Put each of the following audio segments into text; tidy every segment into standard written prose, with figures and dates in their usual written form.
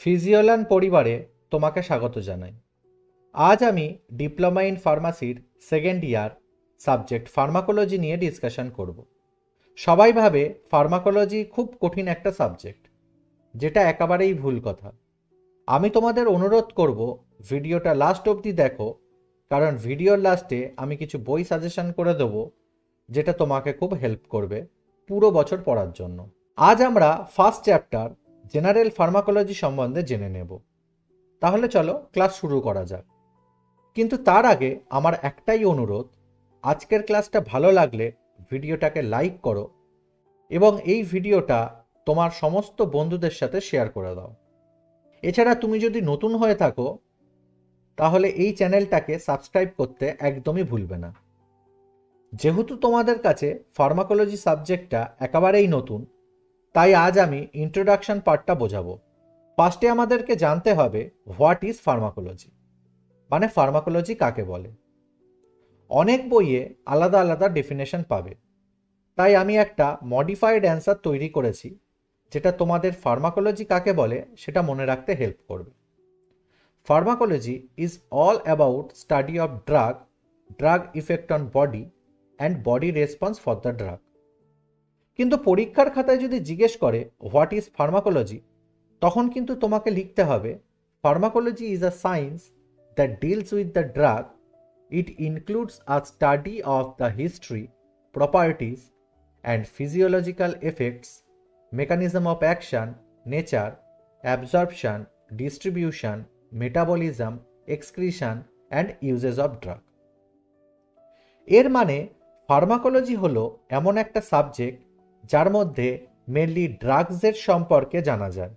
ফিজিওল্যান পরিবারে তোমাকে স্বাগত জানাই। আজ আমি ডিপ্লোমা ইন ফার্মাসির সেকেন্ড ইয়ার সাবজেক্ট ফার্মাকোলজি নিয়ে ডিসকাশন করব। সবাই ভাবে ফার্মাকোলজি খুব কঠিন একটা সাবজেক্ট, যেটা একেবারেই ভুল কথা। আমি তোমাদের অনুরোধ করব ভিডিওটা লাস্ট অবধি দেখো, কারণ ভিডিওর লাস্টে আমি কিছু বই সাজেশন করে দেবো, যেটা তোমাকে খুব হেল্প করবে পুরো বছর পড়ার জন্য। আজ আমরা ফার্স্ট চ্যাপ্টার জেনারেল ফার্মাকোলজি সম্বন্ধে জেনে নেব। তাহলে চলো ক্লাস শুরু করা যাক। কিন্তু তার আগে আমার একটাই অনুরোধ, আজকের ক্লাসটা ভালো লাগলে ভিডিওটাকে লাইক করো এবং এই ভিডিওটা তোমার সমস্ত বন্ধুদের সাথে শেয়ার করে দাও। এছাড়া তুমি যদি নতুন হয়ে থাকো তাহলে এই চ্যানেলটাকে সাবস্ক্রাইব করতে একদমই ভুলবে না। যেহেতু তোমাদের কাছে ফার্মাকোলজি সাবজেক্টটা একেবারেই নতুন, তাই আজ আমি ইন্ট্রোডাকশন পার্টটা বোঝাবো। ফার্স্টে আমাদেরকে জানতে হবে হোয়াট ইজ ফার্মাকোলজি, মানে ফার্মাকোলজি কাকে বলে। অনেক বইয়ে আলাদা আলাদা ডেফিনেশন পাবে, তাই আমি একটা মডিফাইড অ্যান্সার তৈরি করেছি, যেটা তোমাদের ফার্মাকোলজি কাকে বলে সেটা মনে রাখতে হেল্প করবে। Pharmacology is all about study of drug, drug effect on body and body response for the drug. কিন্তু পরীক্ষার খাতায় যদি জিজ্ঞেস করে হোয়াট ইজ ফার্মাকোলজি, তখন কিন্তু তোমাকে লিখতে হবে pharmacology is a science that deals with the drug. It includes a study of the history, properties and physiological effects, mechanism of action, nature, absorption, distribution, metabolism, excretion and uses of drug. এর মানে pharmacology হলো এমন একটা subject যার মধ্যে mainly ড্রাগসের সম্পর্কে জানা যায়।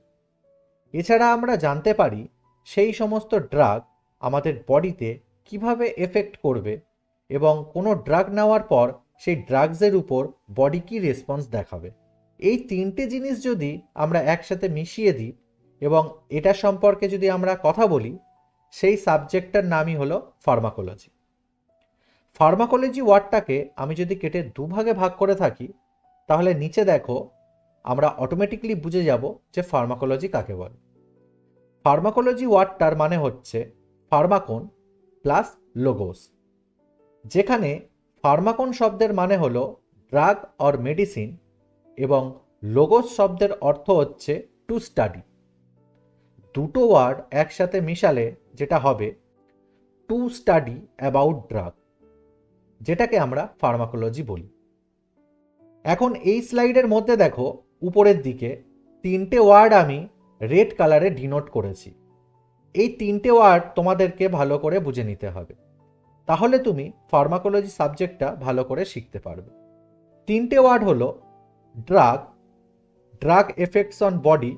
এছাড়া আমরা জানতে পারি সেই সমস্ত ড্রাগ আমাদের বডিতে কিভাবে এফেক্ট করবে এবং কোনো ড্রাগ নেওয়ার পর সেই ড্রাগসের উপর বডি কি রেসপন্স দেখাবে। এই তিনটে জিনিস যদি আমরা একসাথে মিশিয়ে দিই এবং এটা সম্পর্কে যদি আমরা কথা বলি, সেই সাবজেক্টটার নামই হলো ফার্মাকোলজি। ফার্মাকোলজি ওয়ার্ডটাকে আমি যদি কেটে দুভাগে ভাগ করে থাকি, তাহলে নিচে দেখো আমরা অটোমেটিকলি বুঝে যাব যে ফার্মাকোলজি কাকে বলে। ফার্মাকোলজি ওয়ার্ডটার মানে হচ্ছে ফার্মাকন প্লাস লোগোস, যেখানে ফার্মাকন শব্দের মানে হলো ড্রাগ অর মেডিসিন এবং লোগোস শব্দের অর্থ হচ্ছে টু স্টাডি। দুটো ওয়ার্ড একসাথে মিশালে যেটা হবে টু স্টাডি অ্যাবাউট ড্রাগ, যেটাকে আমরা ফার্মাকোলজি বলি। এখন এই স্লাইডের মধ্যে দেখো উপরের দিকে তিনটে ওয়ার্ড আমি রেড কালারে ডিনোট করেছি। এই তিনটে ওয়ার্ড তোমাদেরকে ভালো করে বুঝে নিতে হবে, তাহলে তুমি ফার্মাকোলজি সাবজেক্টটা ভালো করে শিখতে পারবে। তিনটে ওয়ার্ড হলো drug, drug effects on body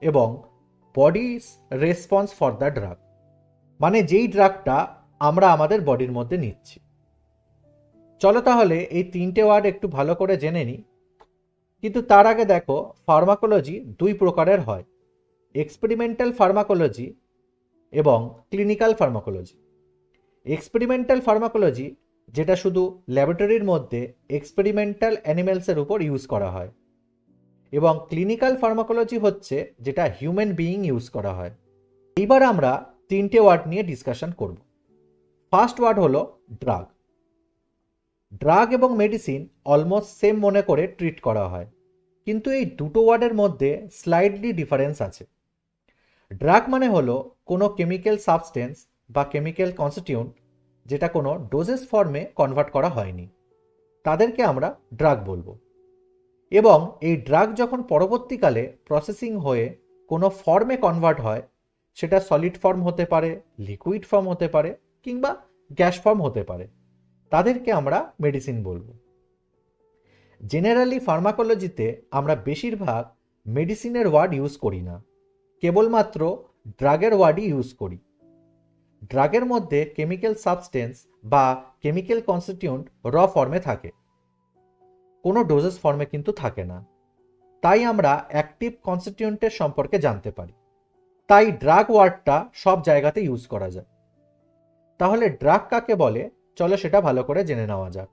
এবং body's response for the drug, মানে যেই ড্রাগটা আমরা আমাদের বডির মধ্যে নিচ্ছি। চলো তাহলে এই তিনটে ওয়ার্ড একটু ভালো করে জেনে নিই। কিন্তু তার আগে দেখো ফার্মাকোলজি দুই প্রকারের হয়, এক্সপেরিমেন্টাল ফার্মাকোলজি এবং ক্লিনিক্যাল ফার্মাকোলজি। এক্সপেরিমেন্টাল ফার্মাকোলজি যেটা শুধু ল্যাবরেটরির মধ্যে এক্সপেরিমেন্টাল অ্যানিমেলসের উপর ইউজ করা হয়, এবং ক্লিনিক্যাল ফার্মাকোলজি হচ্ছে যেটা হিউম্যান বিইং ইউজ করা হয়। এইবার আমরা তিনটে ওয়ার্ড নিয়ে ডিসকাশন করব। ফার্স্ট ওয়ার্ড হলো ড্রাগ। ড্রাগ এবং মেডিসিন অলমোস্ট সেম মনে করে ট্রিট করা হয়, কিন্তু এই দুটো ওয়ার্ডের মধ্যে স্লাইডলি ডিফারেন্স আছে। ড্রাগ মানে হলো কোনো কেমিক্যাল সাবস্টেন্স বা কেমিক্যাল কনস্টিটিউয়েন্ট যেটা কোনো ডোজেস ফর্মে কনভার্ট করা হয়নি, তাদেরকে আমরা ড্রাগ বলবো। এবং এই ড্রাগ যখন পরবর্তীকালে প্রসেসিং হয়ে কোনো ফর্মে কনভার্ট হয়, সেটা সলিড ফর্ম হতে পারে, লিকুইড ফর্ম হতে পারে, কিংবা গ্যাস ফর্ম হতে পারে, তাদেরকে আমরা মেডিসিন বলবো। জেনারেলি ফার্মাকোলজিতে আমরা বেশিরভাগ মেডিসিনের ওয়ার্ড ইউজ করি না, কেবলমাত্র ড্রাগের ওয়ার্ডই ইউজ করি। ড্রাগের মধ্যে কেমিক্যাল সাবস্টেন্স বা কেমিক্যাল কনস্টিটিউয়েন্ট র ফর্মে থাকে, কোনো ডোজেস ফর্মে কিন্তু থাকে না, তাই আমরা অ্যাক্টিভ কনস্টিটিউয়েন্টের সম্পর্কে জানতে পারি। তাই ড্রাগ ওয়ার্ডটা সব জায়গাতে ইউজ করা যায়। তাহলে ড্রাগ কাকে বলে চলো সেটা ভালো করে জেনে নেওয়া যাক।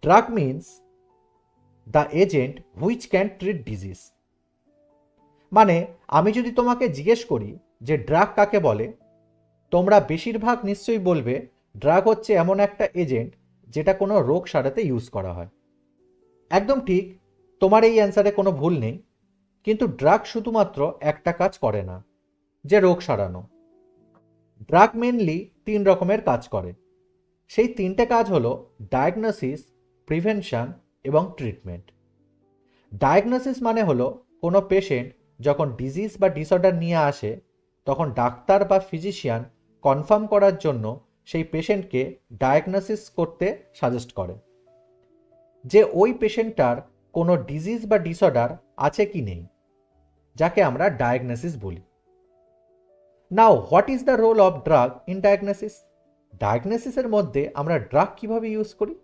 Drug means the agent which can treat disease. মানে আমি যদি তোমাকে জিজ্ঞেস করি যে ড্রাগ কাকে বলে, তোমরা বেশিরভাগ নিশ্চয়ই বলবে ড্রাগ হচ্ছে এমন একটা এজেন্ট যেটা কোনো রোগ সারাতে ইউজ করা হয়। একদম ঠিক, তোমার এই অ্যান্সারে কোনো ভুল নেই। কিন্তু ড্রাগ শুধুমাত্র একটা কাজ করে না, যে রোগ সারানো। ড্রাগ মেনলি 3 রকমের কাজ করে। সেই 3টে কাজ হলো ডায়াগনোসিস, প্রিভেনশন এবং ট্রিটমেন্ট। ডায়াগনোসিস মানে হলো কোনো পেশেন্ট যখন ডিজিজ বা ডিসঅর্ডার নিয়ে আসে, তখন ডাক্তার বা ফিজিশিয়ান কনফার্ম করার জন্য সেই পেশেন্টকে ডায়াগনোসিস করতে সাজেস্ট করে যে ওই পেশেন্টটার কোনো ডিজিজ বা ডিসঅর্ডার আছে কি নেই, যাকে আমরা ডায়াগনোসিস বলি। Now what is the role of drug in diagnosis? ডায়াগনোসিসের মধ্যে আমরা ড্রাগ কিভাবে ইউজ করি?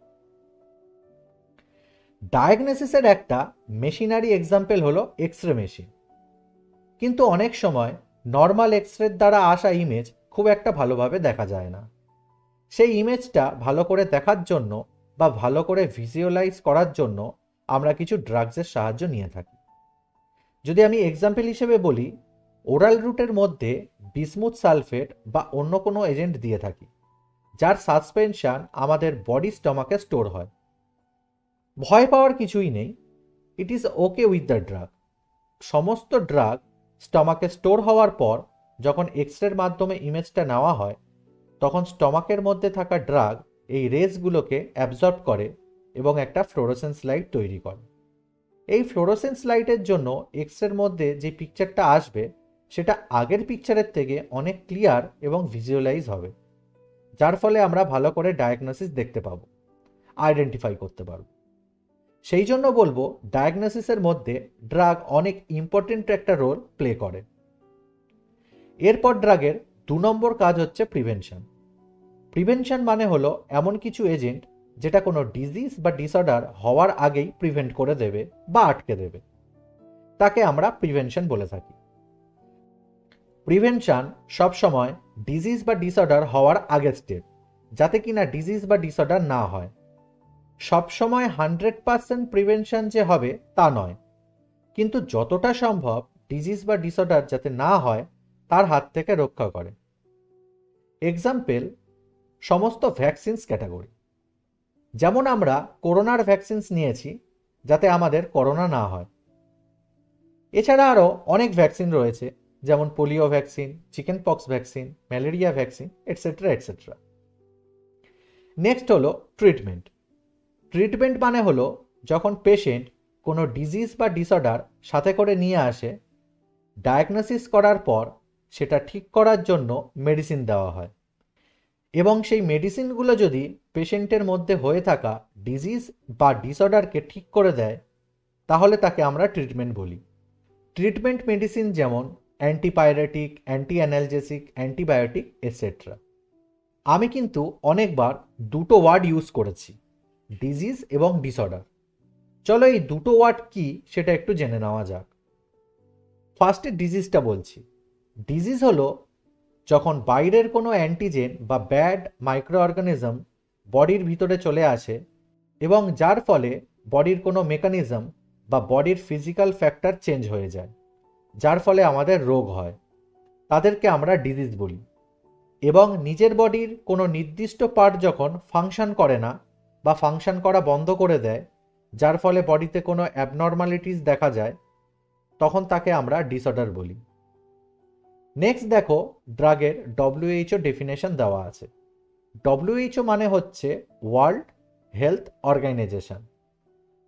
ডায়াগনোসিসের একটা মেশিনারি এক্সাম্পল হলো এক্সরে মেশিন। কিন্তু অনেক সময় নর্মাল এক্সরের দ্বারা আসা ইমেজ খুব একটা ভালোভাবে দেখা যায় না। সেই ইমেজটা ভালো করে দেখার জন্য বা ভালো করে ভিজুয়ালাইজ করার জন্য আমরা কিছু ড্রাগসের সাহায্য নিয়ে থাকি। যদি আমি এক্সাম্পল হিসেবে বলি, ওরাল রুটের মধ্যে বিসমুথ সালফেট বা অন্য কোনো এজেন্ট দিয়ে থাকি, যার সাসপেনশন আমাদের বডি স্টমাকে স্টোর হয়। ভয় পাওয়ার কিছুই নেই, it is okay with the drug. সমস্ত ড্রাগ স্টমাকে স্টোর হওয়ার পর যখন এক্সরের মাধ্যমে ইমেজটা নেওয়া হয়, তখন স্টমাকের মধ্যে থাকা ড্রাগ এই রেসগুলোকে অ্যাবজর্ব করে এবং একটা ফ্লোরোসেন্স লাইট তৈরি করে। এই ফ্লোরোসেন্স লাইটের জন্য এক্সরের মধ্যে যে পিকচারটা আসবে সেটা আগের পিকচারের থেকে অনেক ক্লিয়ার এবং ভিজুয়ালাইজ হবে, যার ফলে আমরা ভালো করে ডায়াগনোসিস দেখতে পাবো, আইডেন্টিফাই করতে পারবো। সেই জন্য বলবো ডায়াগনোসিসের মধ্যে ড্রাগ অনেক ইম্পর্টেন্ট একটা রোল প্লে করে। এরপর ড্রাগের 2 নম্বর কাজ হচ্ছে প্রিভেনশন। প্রিভেনশন মানে হলো এমন কিছু এজেন্ট যেটা কোনো ডিজিজ বা ডিসঅর্ডার হওয়ার আগেই প্রিভেন্ট করে দেবে বা আটকে দেবে, তাকে আমরা প্রিভেনশন বলে থাকি। প্রিভেনশন সবসময় ডিজিজ বা ডিসঅর্ডার হওয়ার আগের স্টেপ, যাতে কিনা ডিজিজ বা ডিসঅর্ডার না হয়। সবসময় 100% প্রিভেনশন যে হবে তা নয়, কিন্তু যতটা সম্ভব ডিজিজ বা ডিসঅর্ডার যাতে না হয় তার হাত থেকে রক্ষা করে। এক্সাম্পল, সমস্ত ভ্যাকসিনস ক্যাটাগরি। যেমন আমরা করোনার ভ্যাকসিনস নিয়েছি যাতে আমাদের করোনা না হয়। এছাড়া আরও অনেক ভ্যাকসিন রয়েছে, যেমন polio vaccine, chicken pox vaccine, malaria vaccine, etcetera etcetera. Next হলো ট্রিটমেন্ট। ট্রিটমেন্ট মানে হলো যখন পেশেন্ট কোনো ডিজিজ বা ডিসঅর্ডার সাথে করে নিয়ে আসে, ডায়াগনোসিস করার পর সেটা ঠিক করার জন্য মেডিসিন দেওয়া হয়, এবং সেই মেডিসিনগুলো যদি পেশেন্টের মধ্যে হয়ে থাকা ডিজিজ বা ডিসঅর্ডারকে ঠিক করে দেয়, তাহলে তাকে আমরা ট্রিটমেন্ট বলি। ট্রিটমেন্ট মেডিসিন যেমন antipyretic, anti analgesic, antibiotic etcetera. আমি কিন্তু অনেকবার দুটো ওয়ার্ড ইউজ করেছি, ডিজিজ এবং ডিসঅর্ডার। চলো এই দুটো ওয়ার্ড কি সেটা একটু জেনে নেওয়া যাক। ফার্স্টে ডিজিজটা বলছি। ডিজিজ হলো যখন বাইরের কোনো অ্যান্টিজেন বা ব্যাড মাইক্রো অর্গানিজম বডির ভিতরে চলে আসে এবং যার ফলে বডির কোনো মেকানিজম বা বডির ফিজিক্যাল ফ্যাক্টর চেঞ্জ হয়ে যায়, যার ফলে আমাদের রোগ হয়, তাদেরকে আমরা ডিজিজ বলি। এবং নিজের বডির কোনো নির্দিষ্ট পার্ট যখন ফাংশন করে না বা ফাংশন করা বন্ধ করে দেয়, যার ফলে বডিতে কোনো অ্যাবনর্মালিটিস দেখা যায়, তখন তাকে আমরা ডিসঅর্ডার বলি। নেক্সট দেখো, ড্রাগের WHO ডেফিনেশন দেওয়া আছে। WHO মানে হচ্ছে ওয়ার্ল্ড হেলথ অর্গানাইজেশন।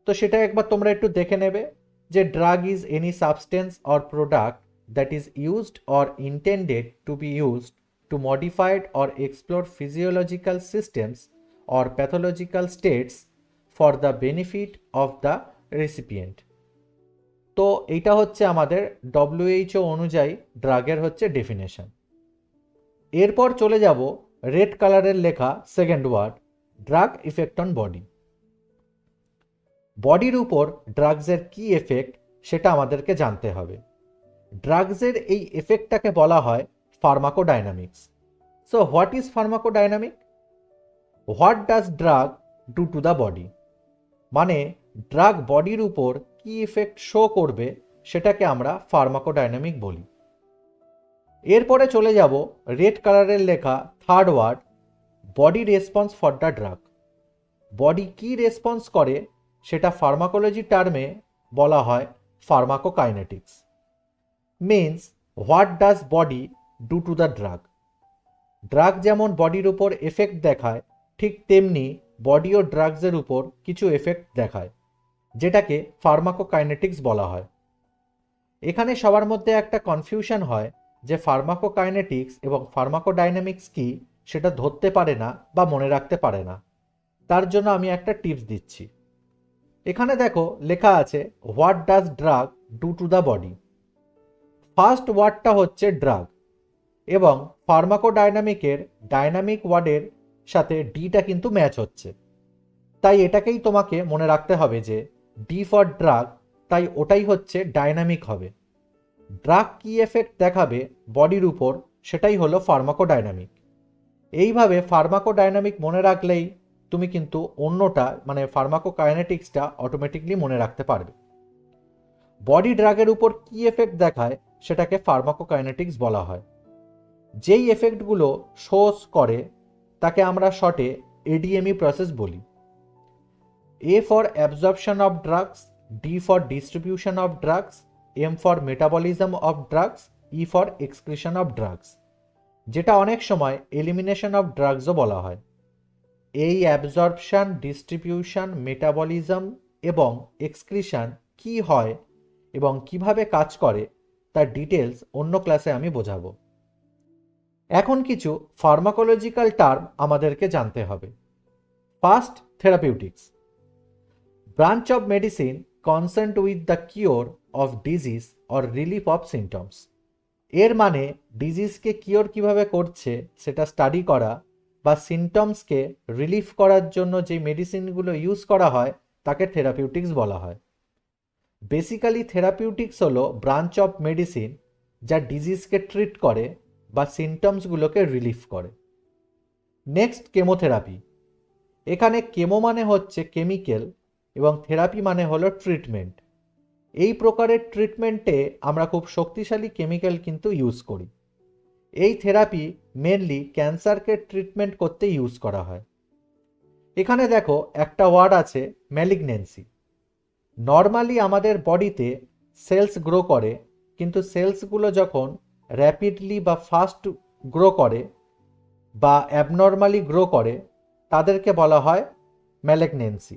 তো সেটা একবার তোমরা একটু দেখে নেবে যে drug is any substance or product that is used or intended to be used to modified or explore physiological systems or pathological states for the benefit of the recipient. তো এইটা হচ্ছে আমাদের WHO অনুযায়ী ড্রাগের হচ্ছে ডেফিনেশন। এরপর চলে যাব রেড কালারের লেখা second word, drug effect on body. বডির উপর ড্রাগসের কি এফেক্ট সেটা আমাদেরকে জানতে হবে। ড্রাগসের এই এফেক্টটাকে বলা হয় pharmacodynamics. So what is pharmacodynamic? What does drug do to the body? মানে ড্রাগ বডির উপর কি ইফেক্ট শো করবে সেটাকে আমরা ফার্মাকোডাইনামিক বলি। এরপরে চলে যাব রেড কালারের লেখা third word, body response for the drug. Body কি রেসপন্স করে সেটা ফার্মাকোলজি টার্মে বলা হয় pharmacokinetics. Means what does body do to the drug. Drug যেমন বডির উপর এফেক্ট দেখায়, ঠিক তেমনি বডি ও ড্রাগসের উপর কিছু এফেক্ট দেখায়, যেটাকে ফার্মাকোকাইনেটিক্স বলা হয়। এখানে সবার মধ্যে একটা কনফিউশন হয় যে ফার্মাকোকাইনেটিক্স এবং ফার্মাকোডাইনামিক্স কি সেটা ধরতে পারে না বা মনে রাখতে পারে না। তার জন্য আমি একটা টিপস দিচ্ছি। এখানে দেখো লেখা আছে what does drug do to the body. First ওয়ার্ডটা হচ্ছে ড্রাগ এবং ফার্মাকোডাইনামিকের ডাইনামিক ওয়ার্ডের সাথে ডিটা কিন্তু ম্যাচ হচ্ছে, তাই এটাকেই তোমাকে মনে রাখতে হবে যে ডি ফর ড্রাগ, তাই ওটাই হচ্ছে ডাইনামিক হবে। ড্রাগ কি এফেক্ট দেখাবে বডির উপর সেটাই হলো ফার্মাকোডাইনামিক। এইভাবে ফার্মাকোডাইনামিক মনে রাখলেই তুমি কিন্তু অন্যটা মানে ফার্মাকোকাইনেটিক্সটা অটোমেটিকলি মনে রাখতে পারবে। বডি ড্রাগের উপর কি এফেক্ট দেখায় সেটাকে ফার্মাকোকাইনেটিক্স বলা হয়। যেই এফেক্টগুলো শোস করে তাকে আমরা শর্টে এডিএমই প্রসেস বলি। A for absorption of drugs, D for distribution of drugs, M for metabolism of drugs, E for excretion of drugs, যেটা অনেক সময় এলিমিনেশন অফ ড্রাগসও বলা হয়। এই অ্যাবজর্পশন, ডিস্ট্রিবিউশন, মেটাবলিজম এবং এক্সক্রিশন কি হয় এবং কিভাবে কাজ করে তার ডিটেলস অন্য ক্লাসে আমি বোঝাবো। এখন কিছু ফার্মাকোলজিক্যাল টার্ম আমাদেরকে জানতে হবে। First, therapeutics. Branch of medicine concerned with the cure of disease or relief of symptoms. এর মানে ডিজিজকে কিওর কিভাবে করছে সেটা স্টাডি করা বা সিমটমসকে রিলিফ করার জন্য যে মেডিসিনগুলো ইউজ করা হয় তাকে থেরাপিউটিক্স বলা হয়। বেসিক্যালি থেরাপিউটিক্স হলো ব্রাঞ্চ অফ মেডিসিন যা ডিজিজকে ট্রিট করে বা সিমটমসগুলোকে রিলিফ করে। Next, chemotherapy. এখানে কেমো মানে হচ্ছে কেমিক্যাল এবং থেরাপি মানে হলো ট্রিটমেন্ট। এই প্রকারের ট্রিটমেন্টে আমরা খুব শক্তিশালী কেমিক্যাল কিন্তু ইউজ করি। এই থেরাপি মেনলি ক্যান্সারকে ট্রিটমেন্ট করতে ইউজ করা হয়। এখানে দেখো একটা ওয়ার্ড আছে ম্যালিগন্যান্সি। নর্মালি আমাদের বডিতে সেলস গ্রো করে, কিন্তু সেলসগুলো যখন র্যাপিডলি বা ফাস্ট গ্রো করে বা অ্যাবনর্মালি গ্রো করে তাদেরকে বলা হয় ম্যালিগন্যান্সি,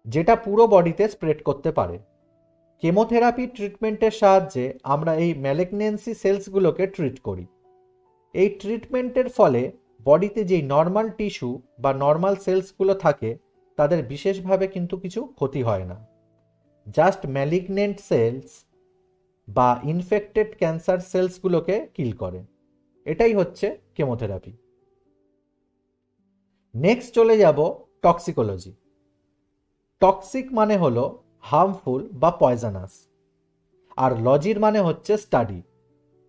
যেটা পুরো বডিতে স্প্রেড করতে পারে। কেমোথেরাপি ট্রিটমেন্টের সাহায্যে আমরা এই ম্যালিগন্যান্সি সেলসগুলোকে ট্রিট করি। এই ট্রিটমেন্টের ফলে বডিতে যেই নর্মাল টিস্যু বা নর্মাল সেলসগুলো থাকে তাদের বিশেষভাবে কিন্তু কিছু ক্ষতি হয় না, জাস্ট ম্যালিগনেন্ট সেলস বা ইনফেক্টেড ক্যান্সার সেলসগুলোকে কিল করে। এটাই হচ্ছে কেমোথেরাপি। নেক্সট চলে যাব টক্সিকোলজি। টক্সিক মানে হলো হার্মফুল বা পয়জনাস, আর লজির মানে হচ্ছে study.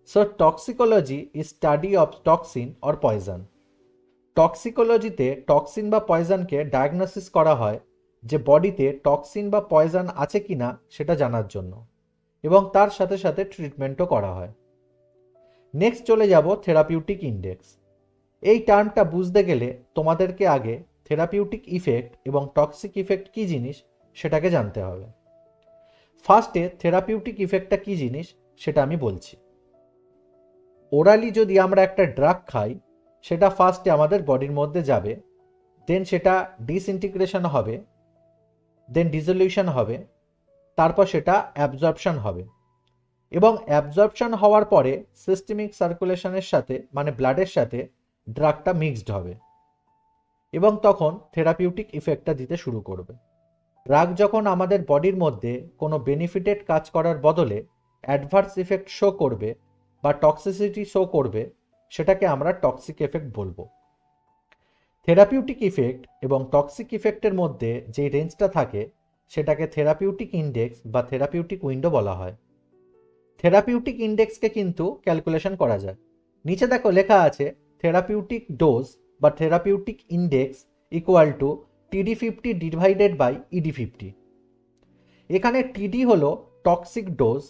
So toxicology is study of toxin or poison. টক্সিকোলজিতে টক্সিন বা পয়জনকে ডায়াগনোসিস করা হয় যে বডিতে টক্সিন বা পয়জন আছে কিনা সেটা জানার জন্য, এবং তার সাথে সাথে ট্রিটমেন্টও করা হয়। নেক্সট চলে যাব থেরাপিউটিক ইন্ডেক্স। এই টার্মটা বুঝতে গেলে তোমাদেরকে আগে থেরাপিউটিক ইফেক্ট এবং টক্সিক ইফেক্ট কী জিনিস সেটাকে জানতে হবে। ফার্স্টে থেরাপিউটিক ইফেক্টটা কী জিনিস সেটা আমি বলছি। ওরালি যদি আমরা একটা ড্রাগ খাই সেটা ফার্স্টে আমাদের বডির মধ্যে যাবে, দেন সেটা ডিসইন্টিগ্রেশন হবে, দেন ডিসলিউশন হবে, তারপর সেটা অ্যাবজর্পশন হবে, এবং অ্যাবজর্পশন হওয়ার পরে সিস্টেমিক সার্কুলেশনের সাথে মানে ব্লাডের সাথে ড্রাগটা মিক্সড হবে এবং তখন থেরাপিউটিক ইফেক্টটা দিতে শুরু করবে। ড্রাগ যখন আমাদের বডির মধ্যে কোনো বেনিফিটেড কাজ করার বদলে অ্যাডভার্স ইফেক্ট শো করবে বা টক্সিসিটি শো করবে সেটাকে আমরা টক্সিক এফেক্ট বলবো। থেরাপিউটিক ইফেক্ট এবং টক্সিক ইফেক্টের মধ্যে যে রেঞ্জটা থাকে সেটাকে থেরাপিউটিক ইন্ডেক্স বা থেরাপিউটিক উইন্ডো বলা হয়। থেরাপিউটিক ইন্ডেক্সকে কিন্তু ক্যালকুলেশন করা যায়। নিচে দেখো লেখা আছে থেরাপিউটিক ডোজ বা therapeutic index equal to TD50 divided by ED50। এখানে TD হলো টক্সিক ডোজ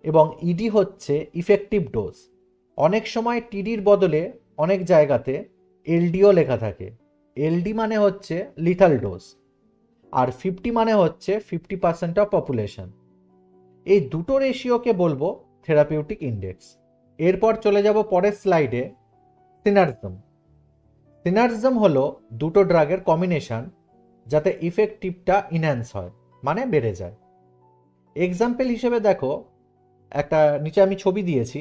এবং ইডি হচ্ছে ইফেক্টিভ ডোজ। অনেক সময় টিডির বদলে অনেক জায়গাতে এলডিও লেখা থাকে। এলডি মানে হচ্ছে লিথাল ডোজ, আর 50 মানে হচ্ছে 50% অফ পপুলেশন। এই দুটো রেশিওকে বলবো থেরাপিউটিক ইন্ডেক্স। এরপর চলে যাব পরের স্লাইডে, সিনার্জম। সিনার্জম হলো দুটো ড্রাগের কম্বিনেশন যাতে ইফেক্টিভটা ইনহ্যান্স হয়, মানে বেড়ে যায়। এক্সাম্পল হিসেবে দেখো, একটা নিচে আমি ছবি দিয়েছি।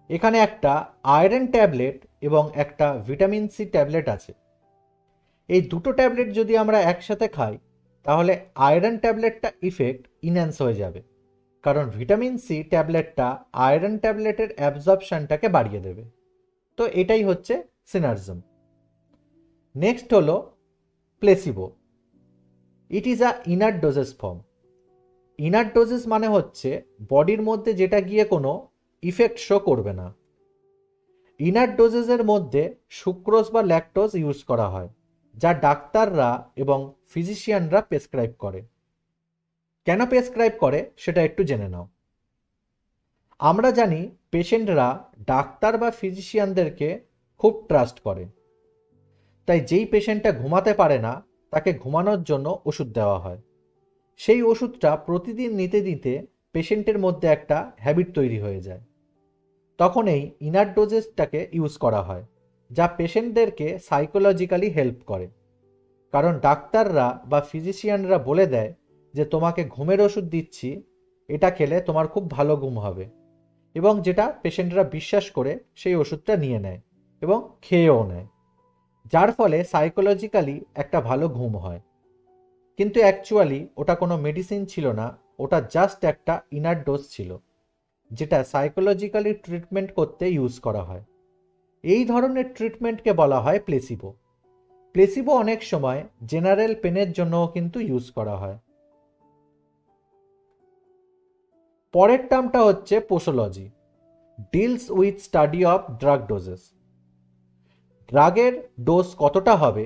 এখানে একটা আয়রন ট্যাবলেট এবং একটা ভিটামিন সি ট্যাবলেট আছে। এই দুটো ট্যাবলেট যদি আমরা একসাথে খাই তাহলে আয়রন ট্যাবলেটটা ইফেক্ট ইনহ্যান্স হয়ে যাবে, কারণ ভিটামিন সি ট্যাবলেটটা আয়রন ট্যাবলেটের অ্যাবজর্পশনটাকে বাড়িয়ে দেবে। তো এটাই হচ্ছে সিনার্জম। নেক্সট হলো placebo. It is a inner doses form. Inner doses মানে হচ্ছে বডির মধ্যে যেটা গিয়ে কোনো ইফেক্ট শো করবে না। ইনার ডোজেসের মধ্যে সুক্রোজ বা ল্যাকটোজ ইউজ করা হয়, যা ডাক্তাররা এবং ফিজিশিয়ানরা প্রেসক্রাইব করে। কেন প্রেসক্রাইব করে সেটা একটু জেনে নাও। আমরা জানি পেশেন্টরা ডাক্তার বা ফিজিশিয়ানদেরকে খুব ট্রাস্ট করে, তাই যেই পেশেন্টটা ঘুমাতে পারে না তাকে ঘুমানোর জন্য ওষুধ দেওয়া হয়। সেই ওষুধটা প্রতিদিন নিতে নিতে পেশেন্টের মধ্যে একটা হ্যাবিট তৈরি হয়ে যায়। তখন এই ইনার ডোজেসটাকে ইউজ করা হয়, যা পেশেন্টদেরকে সাইকোলজিক্যালি হেল্প করে। কারণ ডাক্তাররা বা ফিজিশিয়ানরা বলে দেয় যে তোমাকে ঘুমের ওষুধ দিচ্ছি, এটা খেলে তোমার খুব ভালো ঘুম হবে, এবং যেটা পেশেন্টরা বিশ্বাস করে সেই ওষুধটা নিয়ে নেয় এবং খেয়েও নেয়, যার ফলে সাইকোলজিক্যালি একটা ভালো ঘুম হয়। কিন্তু অ্যাকচুয়ালি ওটা কোনো মেডিসিন ছিল না, ওটা জাস্ট একটা ইনার ডোজ ছিল, যেটা সাইকোলজিক্যালি ট্রিটমেন্ট করতে ইউজ করা হয়। এই ধরনের ট্রিটমেন্টকে বলা হয় প্লেসিবো। প্লেসিবো অনেক সময় জেনারেল পেনের জন্যও কিন্তু ইউজ করা হয়। পরের টার্মটা হচ্ছে posology, deals with study of drug doses. ড্রাগের ডোজ কতটা হবে,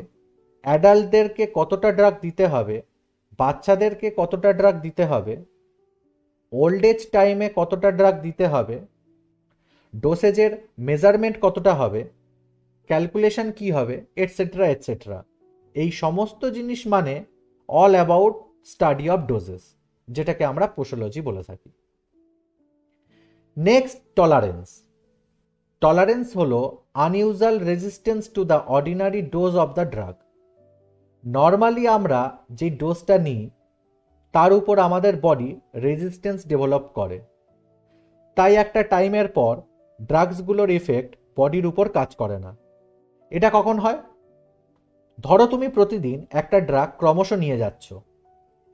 অ্যাডাল্টদেরকে কতটা ড্রাগ দিতে হবে, বাচ্চাদেরকে কতটা ড্রাগ দিতে হবে, ওল্ড এজ টাইমে কতটা ড্রাগ দিতে হবে, ডোসেজের মেজারমেন্ট কতটা হবে, ক্যালকুলেশন কি হবে, এটসেট্রা এটসেট্রা। এই সমস্ত জিনিস মানে all about study of doses, যেটাকে আমরা পোসোলজি বলে থাকি। Next, tolerance. টলারেন্স হলো unusual resistance to the ordinary dose of the drug. Normally আমরা যে ডোজটা নিই তার উপর আমাদের বডি রেজিস্ট্যান্স ডেভেলপ করে, তাই একটা টাইমের পর ড্রাগসগুলোর এফেক্ট বডির উপর কাজ করে না। এটা কখন হয়? ধরো তুমি প্রতিদিন একটা ড্রাগ ক্রমশ নিয়ে যাচ্ছ।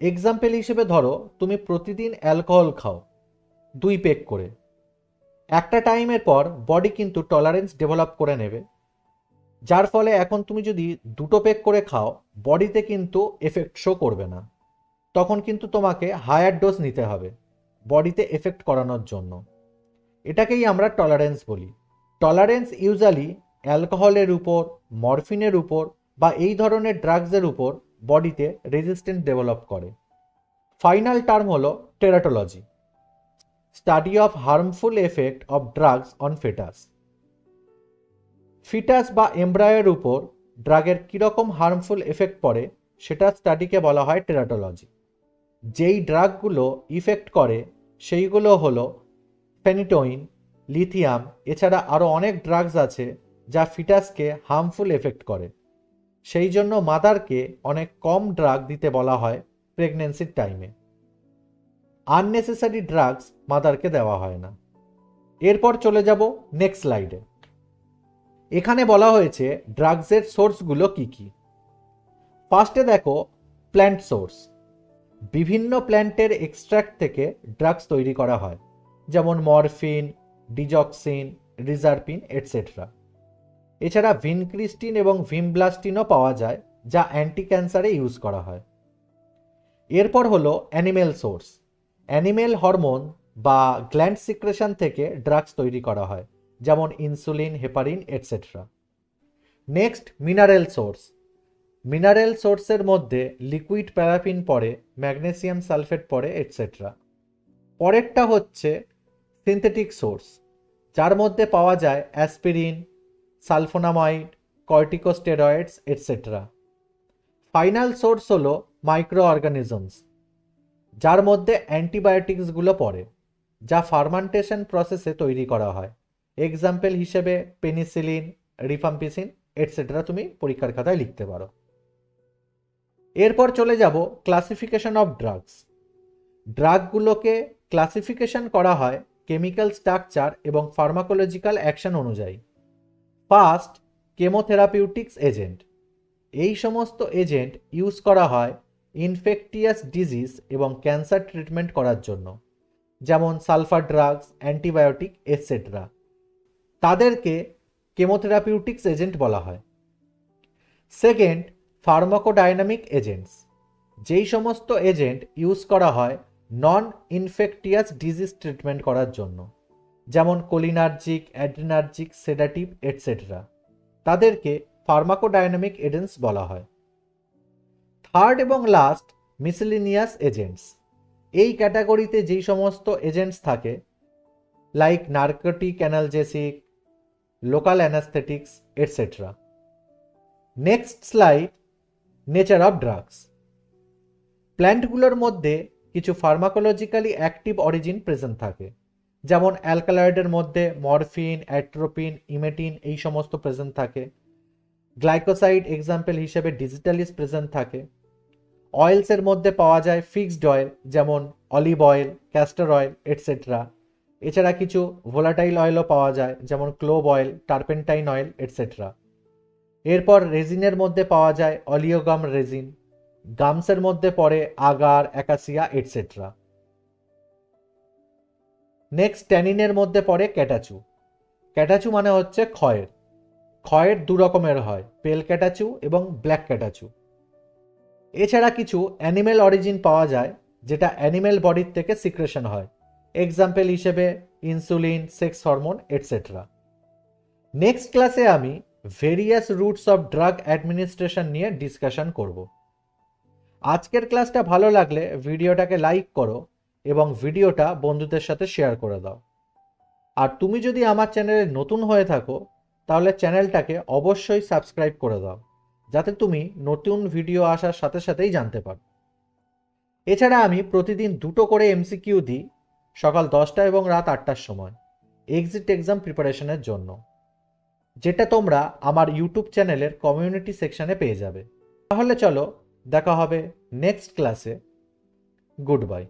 এক্সাম্পল হিসেবে ধরো তুমি প্রতিদিন অ্যালকোহল খাও 2 পেগ করে। একটা টাইমের পর বডি কিন্তু টলারেন্স ডেভেলপ করে নেবে, যার ফলে এখন তুমি যদি 2 পেগ করে খাও বডিতে কিন্তু এফেক্ট শো করবে না। তখন কিন্তু তোমাকে হায়ার ডোজ নিতে হবে বডিতে এফেক্ট করানোর জন্য। এটাকেই আমরা টলারেন্স বলি। টলারেন্স ইউজুয়ালি অ্যালকোহলের উপর, মরফিনের উপর বা এই ধরনের ড্রাগসের উপর বডিতে রেজিস্ট্যান্স ডেভেলপ করে। ফাইনাল টার্ম হলো teratology, study of harmful effect of drugs on foetus. Foetus বা এমব্রায়োর উপর ড্রাগের কীরকম হার্মফুল এফেক্ট পড়ে সেটা স্টাডিকে বলা হয় টেরাটোলজি। যেই ড্রাগগুলো ইফেক্ট করে সেইগুলো হলো ফেনিটোইন, লিথিয়াম, এছাড়া আরও অনেক ড্রাগস আছে যা ফিটাসকে হার্মফুল এফেক্ট করে। সেই জন্য মাদারকে অনেক কম ড্রাগ দিতে বলা হয় প্রেগনেন্সির টাইমে। আননেসেসারি ড্রাগস মাদারকে দেওয়া হয় না। এরপর চলে যাব নেক্সট স্লাইডে। এখানে বলা হয়েছে ড্রাগসের সোর্সগুলো কি কি। ফার্স্টে দেখো প্ল্যান্ট সোর্স। বিভিন্ন প্ল্যান্টের এক্সট্র্যাক্ট থেকে ড্রাগস তৈরি করা হয়, যেমন মরফিন, ডিজক্সিন, রিজারপিন এটসেট্রা। এছাড়া ভিনক্রিস্টিন এবং ভিমব্লাস্টিনও পাওয়া যায়, যা অ্যান্টি ক্যান্সারে ইউজ করা হয়। এরপর হলো অ্যানিমেল সোর্স। অ্যানিমেল হরমোন বা গ্ল্যান্ড সিক্রেশন থেকে ড্রাগস তৈরি করা হয়, যেমন insulin, heparin etcetera. Next, mineral source. Mineral সোর্সের মধ্যে লিকুইড প্যারাফিন পড়ে, ম্যাগনেসিয়াম সালফেট পড়ে এটসেট্রা। পরেরটা হচ্ছে সিনথেটিক সোর্স, যার মধ্যে পাওয়া যায় aspirin, sulphonamide, corticosteroids etcetera. Final source হলো মাইক্রো অর্গানিজমস, যার মধ্যে অ্যান্টিবায়োটিক্সগুলো পড়ে, যা ফার্মান্টেশন প্রসেসে তৈরি করা হয়। এক্সাম্পল হিসেবে পেনিসিলিন, রিফাম্পিসিন এটসেট্রা তুমি পরীক্ষার খাতায় লিখতে পারো। এরপর চলে যাব ক্লাসিফিকেশন অফ ড্রাগস। ড্রাগগুলোকে ক্লাসিফিকেশন করা হয় কেমিক্যাল স্ট্রাকচার এবং ফার্মাকোলজিক্যাল অ্যাকশন অনুযায়ী। First, chemotherapeutics agent. এই সমস্ত এজেন্ট ইউজ করা হয় ইনফেকটিয়াস ডিজিজ এবং ক্যান্সার ট্রিটমেন্ট করার জন্য, যেমন সালফার ড্রাগস, অ্যান্টিবায়োটিক এটসেট্রা। তাদেরকে কেমোথেরাপিউটিক্স এজেন্ট বলা হয়। Second, pharmacodynamic agents. যেই সমস্ত এজেন্ট ইউজ করা হয় নন ইনফেকটিয়াস ডিজিজ ট্রিটমেন্ট করার জন্য, যেমন কোলিনার্জিক, অ্যাড্রিনার্জিক, সেডাটিভ এটসেট্রা। তাদেরকে ফার্মাকোডাইনামিক এজেন্টস বলা হয়। থার্ড এবং লাস্ট, মিসেলিনিয়াস এজেন্টস। এই ক্যাটাগরিতে যেই সমস্ত এজেন্টস থাকে like narcotic analgesic, local anaesthetics etcetera. Next slide, nature of drugs. প্ল্যান্টগুলোর মধ্যে কিছু ফার্মাকোলজিক্যালি অ্যাক্টিভ অরিজিন প্রেজেন্ট থাকে, যেমন অ্যালকালয়েডের মধ্যে মরফিন, অ্যাট্রোপিন, ইমেটিন এই সমস্ত প্রেজেন্ট থাকে। গ্লাইকোসাইড এক্সাম্পল হিসেবে ডিজিটালিস প্রেজেন্ট থাকে। অয়েলসের মধ্যে পাওয়া যায় ফিক্সড অয়েল, যেমন olive oil, castor oil etcetera. এছাড়া কিছু ভোলাটাইল অয়েলও পাওয়া যায়, যেমন ক্লোভ অয়েল, টার্পেন্টাইন অয়েল এটসেট্রা। এরপর রেজিনের মধ্যে পাওয়া যায় অলিওগাম রেজিন। গামসের মধ্যে পড়ে আগার, অ্যাকাসিয়া এটসেট্রা। নেক্সট, ট্যানিনের মধ্যে পড়ে ক্যাটাচু। ক্যাটাচু মানে হচ্ছে খয়ের। খয়ের দু রকমের হয়, পেল ক্যাটাচু এবং ব্ল্যাক ক্যাটাচু। এছাড়া কিছু অ্যানিমেল অরিজিন পাওয়া যায়, যেটা অ্যানিমেল বডির থেকে সিক্রেশন হয়। এক্সাম্পল হিসেবে insulin, sex hormone etcetera. Next ক্লাসে আমি various roots of drug administration নিয়ে ডিসকাশন করব। আজকের ক্লাসটা ভালো লাগলে ভিডিওটাকে লাইক করো এবং ভিডিওটা বন্ধুদের সাথে শেয়ার করে দাও। আর তুমি যদি আমার চ্যানেলে নতুন হয়ে থাকো তাহলে চ্যানেলটাকে অবশ্যই সাবস্ক্রাইব করে দাও, যাতে তুমি নতুন ভিডিও আসার সাথে সাথেই জানতে পারো। এছাড়া আমি প্রতিদিন 2টো করে এমসিকিউ দিই, সকাল 10টা এবং রাত 8টার সময় এক্সিট এক্সাম প্রিপারেশনের জন্য, যেটা তোমরা আমার ইউটিউব চ্যানেলের কমিউনিটি সেকশনে পেয়ে যাবে। তাহলে চলো, দেখা হবে নেক্সট ক্লাসে। Good bye.